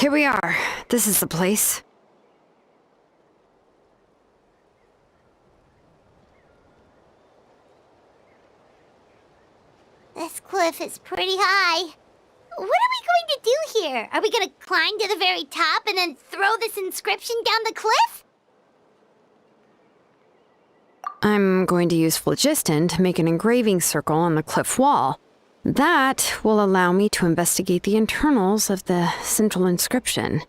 Here we are. This is the place. This cliff is pretty high. What are we going to do here? Are we going to climb to the very top and then throw this inscription down the cliff? I'm going to use phlogiston to make an engraving circle on the cliff wall. That will allow me to investigate the internals of the central inscription.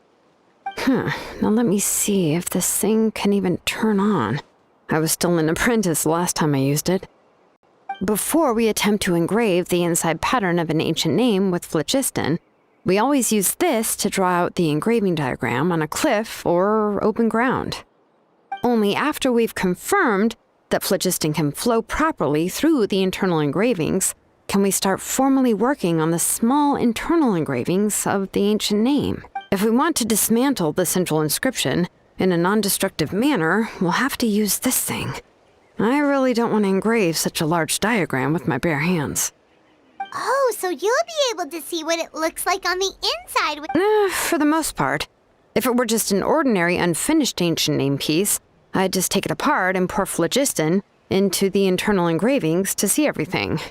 Now let me see if this thing can even turn on. I was still an apprentice the last time I used it. Before we attempt to engrave the inside pattern of an ancient name with phlogiston, we always use this to draw out the engraving diagram on a cliff or open ground. Only after we've confirmed that phlogiston can flow properly through the internal engravings can we start formally working on the small internal engravings of the ancient name. If we want to dismantle the central inscription in a non-destructive manner, we'll have to use this thing. I really don't want to engrave such a large diagram with my bare hands. Oh, so you'll be able to see what it looks like on the inside with... For the most part. If it were just an ordinary unfinished ancient name piece, I'd just take it apart and pour phlogiston into the internal engravings to see everything.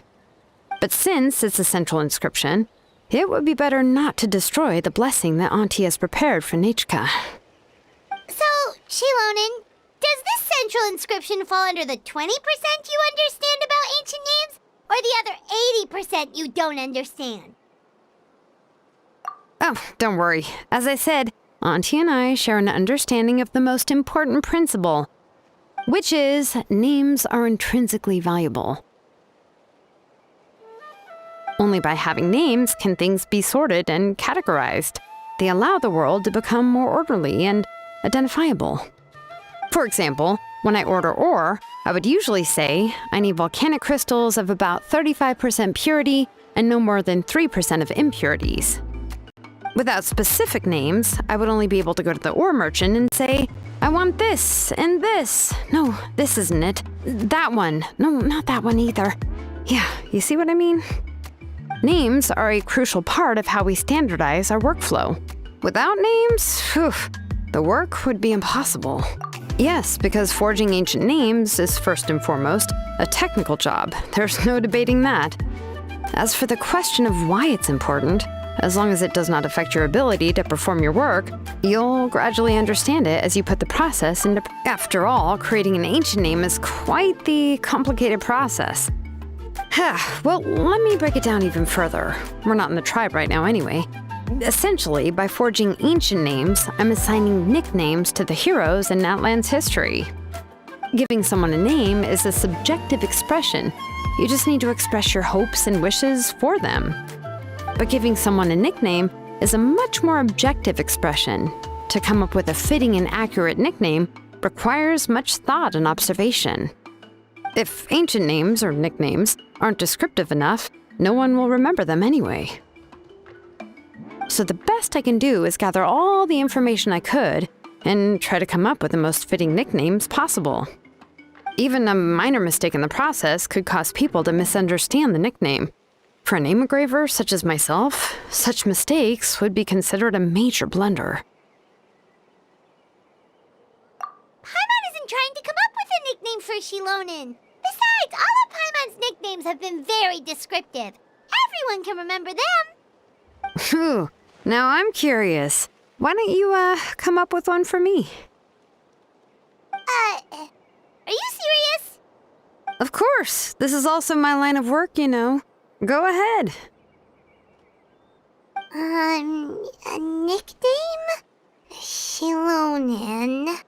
But since it's a central inscription, it would be better not to destroy the blessing that Auntie has prepared for Nechka. So, Childeren, does this central inscription fall under the 20% you understand about ancient names, or the other 80% you don't understand? Oh, don't worry. As I said, Auntie and I share an understanding of the most important principle, which is names are intrinsically valuable. Only by having names can things be sorted and categorized. They allow the world to become more orderly and identifiable. For example, when I order ore, I would usually say I need volcanic crystals of about 35% purity and no more than 3% of impurities. Without specific names, I would only be able to go to the ore merchant and say, I want this and this. No, this isn't it. That one. No, not that one either. Yeah, you see what I mean? Names are a crucial part of how we standardize our workflow. Without names, the work would be impossible. Yes, because forging ancient names is first and foremost a technical job. There's no debating that. As for the question of why it's important, as long as it does not affect your ability to perform your work, you'll gradually understand it as you put the process into... After all, creating an ancient name is quite the complicated process. Well, let me break it down even further. We're not in the tribe right now anyway. Essentially, by forging ancient names, I'm assigning nicknames to the heroes in Natlan's history. Giving someone a name is a subjective expression. You just need to express your hopes and wishes for them. But giving someone a nickname is a much more objective expression. To come up with a fitting and accurate nickname requires much thought and observation. If ancient names or nicknames aren't descriptive enough, no one will remember them anyway. So the best I can do is gather all the information I could and try to come up with the most fitting nicknames possible. Even a minor mistake in the process could cause people to misunderstand the nickname. For a name engraver such as myself, such mistakes would be considered a major blunder. Paimon isn't trying to come up with a nickname for Childeren. Besides, all of Paimon's nicknames have been very descriptive. Everyone can remember them. Phew. Now I'm curious. Why don't you, come up with one for me? Are you serious? Of course. This is also my line of work, you know. Go ahead. A nickname? Childeren.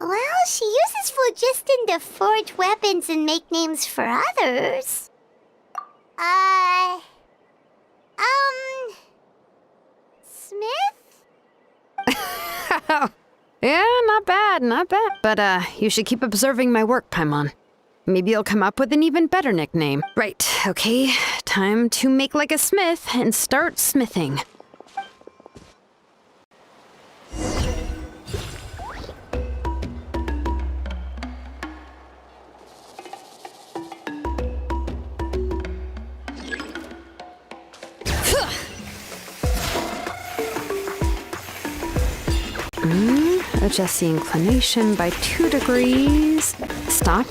Well, she uses phlogiston to forge weapons and make names for others. Smith? Yeah, not bad, not bad. But, you should keep observing my work, Paimon. Maybe you'll come up with an even better nickname. Right, okay. Time to make like a smith and start smithing. Adjust the inclination by 2 degrees. Stop.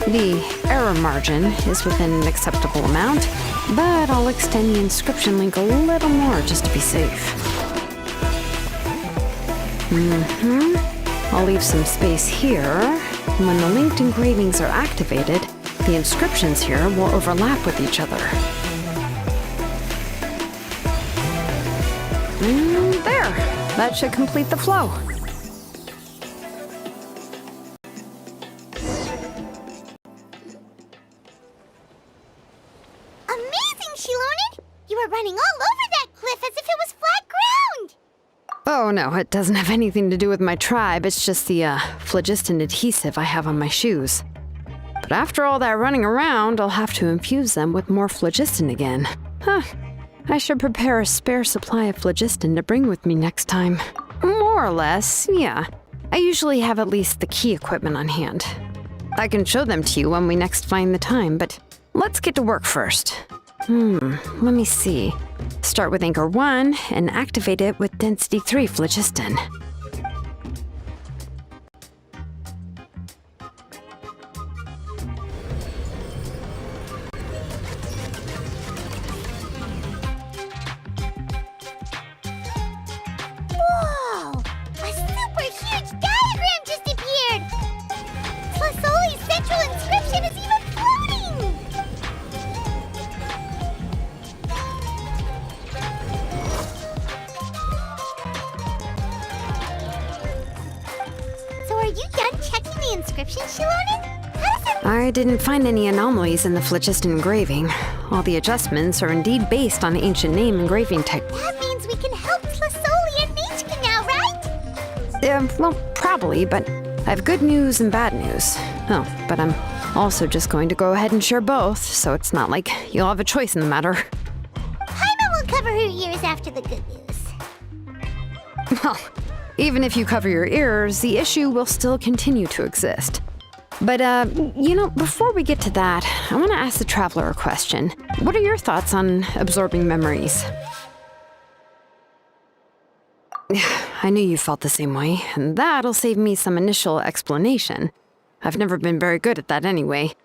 The error margin is within an acceptable amount, but I'll extend the inscription link a little more just to be safe. I'll leave some space here. When the linked engravings are activated, the inscriptions here will overlap with each other. There! That should complete the flow. You were running all over that cliff as if it was flat ground! Oh no, it doesn't have anything to do with my tribe. It's just the phlogiston adhesive I have on my shoes. But after all that running around, I'll have to infuse them with more phlogiston again. I should prepare a spare supply of phlogiston to bring with me next time. More or less, yeah. I usually have at least the key equipment on hand. I can show them to you when we next find the time, but let's get to work first. Let me see. Start with anchor 1 and activate it with density 3 phlogiston. Whoa! A super huge diagram just appeared! Flasoli's central inscription is even floating! So are you done checking the inscription, Children? How does it... I didn't find any anomalies in the phlogiston engraving. All the adjustments are indeed based on ancient name engraving technique. That means we can help Flasoli and Machka now, right? Well, probably, but I have good news and bad news. Oh, but I'm also just going to go ahead and share both, so it's not like you'll have a choice in the matter. Paimon will cover her ears after the good news. Well, even if you cover your ears, the issue will still continue to exist. But, before we get to that, I want to ask the traveler a question. What are your thoughts on absorbing memories? I knew you felt the same way, and that'll save me some initial explanation. I've never been very good at that anyway.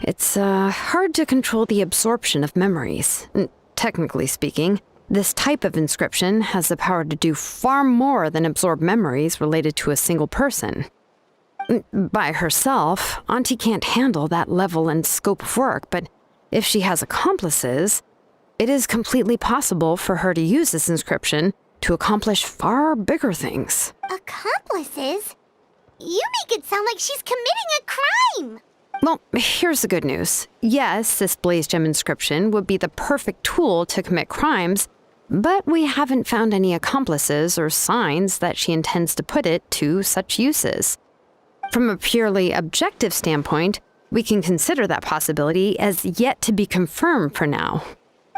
It's hard to control the absorption of memories. Technically speaking, this type of inscription has the power to do far more than absorb memories related to a single person. By herself, Auntie can't handle that level and scope of work, but if she has accomplices, it is completely possible for her to use this inscription to accomplish far bigger things. Accomplices? You make it sound like she's committing a crime! Well, here's the good news. Yes, this blaze gem inscription would be the perfect tool to commit crimes, but we haven't found any accomplices or signs that she intends to put it to such uses. From a purely objective standpoint, we can consider that possibility as yet to be confirmed for now.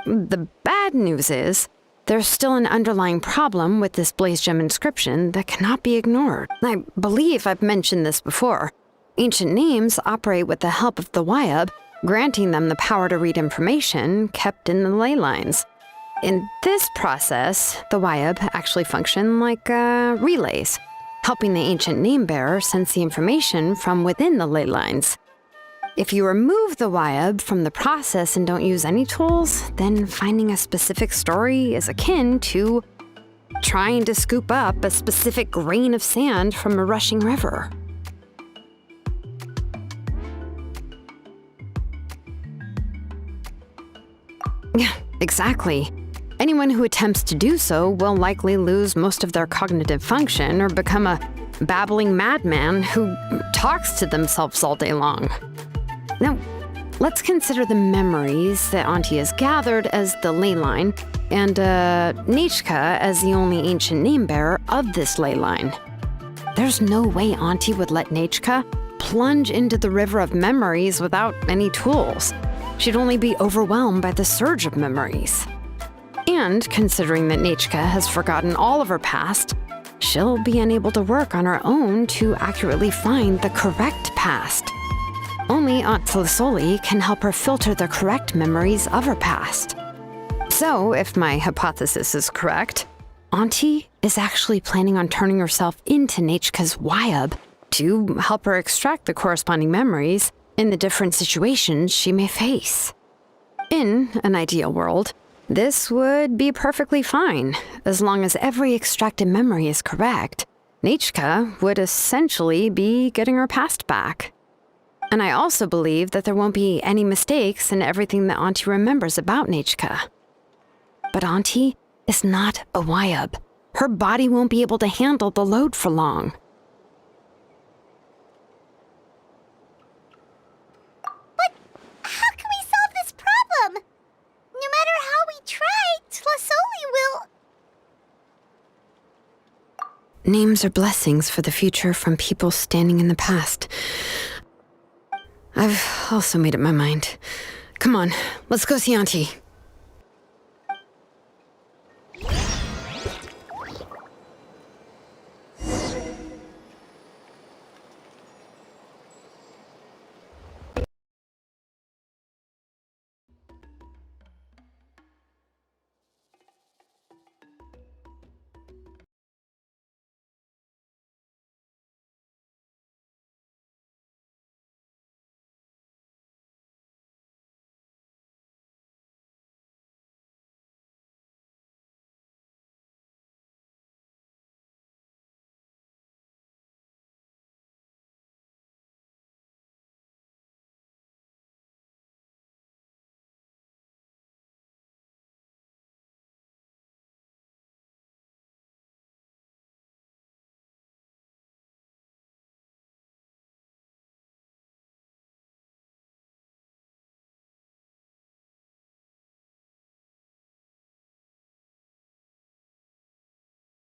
The bad news is, there's still an underlying problem with this blaze gem inscription that cannot be ignored. I believe I've mentioned this before. Ancient names operate with the help of the Wyab, granting them the power to read information kept in the ley lines. In this process, the Wyab actually function like relays, helping the ancient name bearer sense the information from within the ley lines. If you remove the Wyab from the process and don't use any tools, then finding a specific story is akin to trying to scoop up a specific grain of sand from a rushing river. Yeah, exactly. Anyone who attempts to do so will likely lose most of their cognitive function or become a babbling madman who talks to themselves all day long. Now, let's consider the memories that Auntie has gathered as the ley line, and Machka as the only ancient name bearer of this ley line. There's no way Auntie would let Nachka plunge into the river of memories without any tools. She'd only be overwhelmed by the surge of memories. And considering that Nachka has forgotten all of her past, she'll be unable to work on her own to accurately find the correct past. Only Aunt Tlisoli can help her filter the correct memories of her past. So, if my hypothesis is correct, Auntie is actually planning on turning herself into Nachka's Wyab to help her extract the corresponding memories in the different situations she may face. In an ideal world, this would be perfectly fine. As long as every extracted memory is correct, Nachka would essentially be getting her past back. And I also believe that there won't be any mistakes in everything that Auntie remembers about Nachka. But Auntie is not a Wyab. Her body won't be able to handle the load for long. But how can we solve this problem? No matter how we try, Tlisoli will... Names are blessings for the future from people standing in the past. I've also made up my mind. Come on, let's go see Auntie.